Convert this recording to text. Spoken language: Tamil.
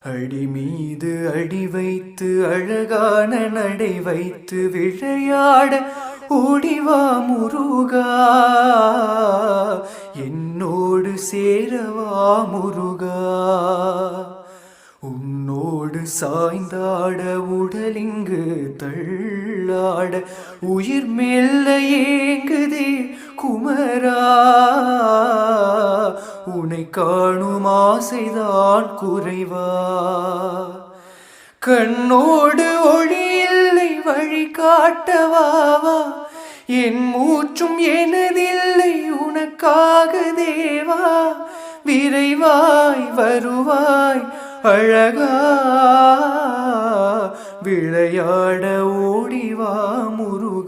அடி மீது அடி வைத்து அழகான நடை வைத்து விளையாட ஓடிவா முருகா, என்னோடு சேரவா முருகா. உன்னோடு சாய்ந்தாட உடலிங்கு தள்ளாட உயிர் மெல்ல ஏங்குதே குமரா, உன்னை காணும் ஆசைதான் குறைவா. கண்ணோடு ஒளி இல்லை வழி காட்டவாவா, என் மூச்சும் எனதில்லை உனக்காக தேவா. விரைவாய் வருவாய் அழகா, விளையாட ஓடிவா முருகா.